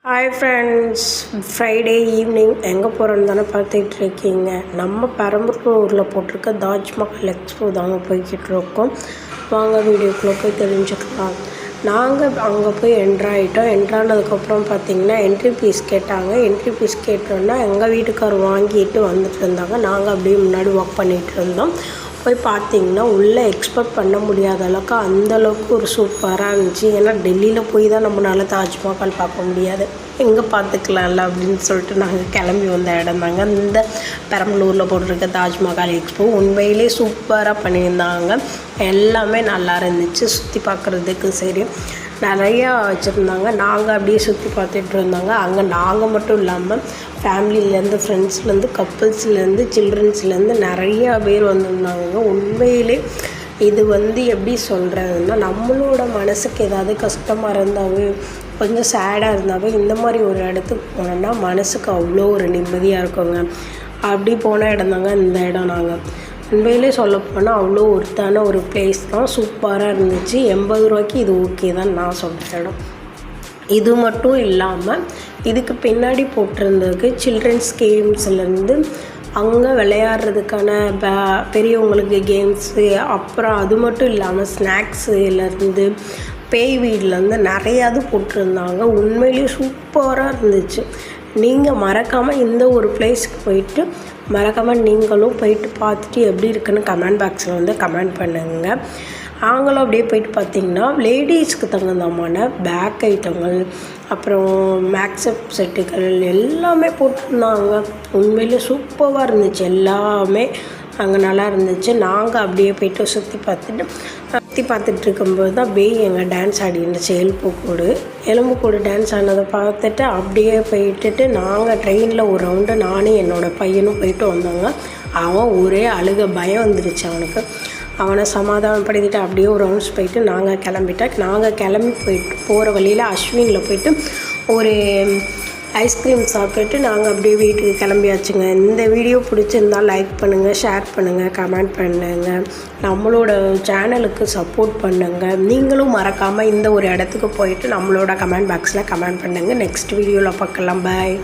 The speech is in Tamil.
ஹாய் ஃப்ரெண்ட்ஸ், ஃப்ரைடே ஈவினிங் எங்கே போகிறோன்னு தானே பார்த்துட்ருக்கீங்க. நம்ம பெரம்பலூரில் போட்டிருக்க தாஜ்மஹால் எக்ஸ்போ தாங்க போய்கிட்டு இருக்கோம். வாங்க வீடியோக்குள்ளே போய் தெரிஞ்சுக்கலாம். நாங்கள் அங்கே போய் என்ட்ராயிட்டோம். என்ட்ரானதுக்கப்புறம் பார்த்திங்கன்னா என்ட்ரி ஃபீஸ் கேட்டாங்க. என்ட்ரி ஃபீஸ் கேட்டோன்னா எங்கள் வீட்டுக்கார் வாங்கிட்டு வந்துட்டு இருந்தாங்க. நாங்கள் அப்படியே முன்னாடி வாக் பண்ணிகிட்டு இருந்தோம். போய் பார்த்திங்கன்னா உள்ளே எக்ஸ்பெக்ட் பண்ண முடியாத அளவுக்கு அந்தளவுக்கு ஒரு சூப்பராக இருந்துச்சு. ஏன்னா டெல்லியில் போய் தான் நம்மளால் தாஜ்மஹால் பார்க்க முடியாது, எங்கே பார்த்துக்கலாம்ல அப்படின்னு சொல்லிட்டு நாங்கள் கிளம்பி வந்த இடம் தாங்க இந்த பெரம்பலூரில் போட்டிருக்க தாஜ்மஹால் எக்ஸ்போ. உண்மையிலே சூப்பராக பண்ணியிருந்தாங்க. எல்லாமே நல்லா இருந்துச்சு. சுற்றி பார்க்குறதுக்கு சரி நிறையா வச்சுருந்தாங்க. நாங்கள் அப்படியே சுற்றி பார்த்துட்டு இருந்தாங்க. அங்கே நாங்கள் மட்டும் இல்லாமல் ஃபேமிலியிலேருந்து, ஃப்ரெண்ட்ஸ்லேருந்து, கப்புள்ஸ்லேருந்து, சில்ட்ரன்ஸ்லேருந்து நிறையா பேர் வந்திருந்தாங்க. உண்மையிலே இது எப்படி சொல்கிறதுன்னா, நம்மளோட மனசுக்கு ஏதாவது கஷ்டமாக இருந்தாவே, கொஞ்சம் சேடாக இருந்தாவே இந்த மாதிரி ஒரு இடத்துக்கு போனோன்னா மனசுக்கு அவ்வளோ ஒரு நிம்மதியாக இருக்குங்க. அப்படி போன இடம் தாங்க இந்த இடம். நாங்கள் உண்மையிலே சொல்லப்போனால் அவ்வளோ ஒருத்தான ஒரு பிளேஸ் தான். சூப்பராக இருந்துச்சு. 80 ரூபாய்க்கு இது ஓகே தான் நான் சொல்கிற இடம். இது மட்டும் இல்லாமல் இதுக்கு பின்னாடி போட்டிருந்ததுக்கு சில்ட்ரன்ஸ் கேம்ஸ்லேருந்து அங்கே விளையாடுறதுக்கான பெரியவங்களுக்கு கேம்ஸு, அப்புறம் அது மட்டும் இல்லாமல் ஸ்நாக்ஸுலேருந்து பேய் வீட்லேருந்து நிறையாது போட்டிருந்தாங்க. உண்மையிலேயே சூப்பராக இருந்துச்சு. நீங்கள் மறக்காமல் இந்த ஒரு பிளேஸ்க்கு போயிட்டு மறக்காமல் நீங்களும் போயிட்டு பார்த்துட்டு எப்படி இருக்குன்னு கமெண்ட் பாக்ஸில் கமெண்ட் பண்ணுங்கள். நாங்களும் அப்படியே போயிட்டு பார்த்திங்கன்னா லேடிஸ்க்கு தகுந்தமான பேக் ஐட்டங்கள், அப்புறம் மேக்கப் செட்டுகள் எல்லாமே போட்டிருந்தாங்க. உண்மையிலே சூப்பராக இருந்துச்சு. எல்லாமே அங்கே நல்லா இருந்துச்சு. நாங்கள் அப்படியே போய்ட்டு சுற்றி பார்த்துட்டு இருக்கும்போது தான் எங்கள் டான்ஸ் ஆடிருந்துச்சு. எலும்புக்கூடு டான்ஸ் ஆனதை பார்த்துட்டு அப்படியே போயிட்டுட்டு நாங்கள் ட்ரெயினில் ஒரு ரவுண்டு நானும் என்னோடய பையனும் போயிட்டு வந்தாங்க. அவன் ஒரே அழுக, பயம் வந்துருச்சு அவனுக்கு. அவனை சமாதானப்படுத்திட்டு அப்படியே ஒரு ரவுண்ட்ஸ் போயிட்டு நாங்கள் கிளம்பி போயிட்டு போகிற வழியில் அஸ்வினில் போயிட்டு ஒரு ஐஸ்கிரீம் சாப்பிட்டுட்டு நாங்கள் அப்படியே வீட்டுக்கு கிளம்பியாச்சுங்க. இந்த வீடியோ பிடிச்சிருந்தால் லைக் பண்ணுங்கள், ஷேர் பண்ணுங்கள், கமெண்ட் பண்ணுங்கள், நம்மளோட சேனலுக்கு சப்போர்ட் பண்ணுங்கள். நீங்களும் மறக்காமல் இந்த ஒரு இடத்துக்கு போயிட்டு நம்மளோட கமெண்ட் பாக்ஸில் கமெண்ட் பண்ணுங்கள். நெக்ஸ்ட் வீடியோவில் பார்க்கலாம். பாய்.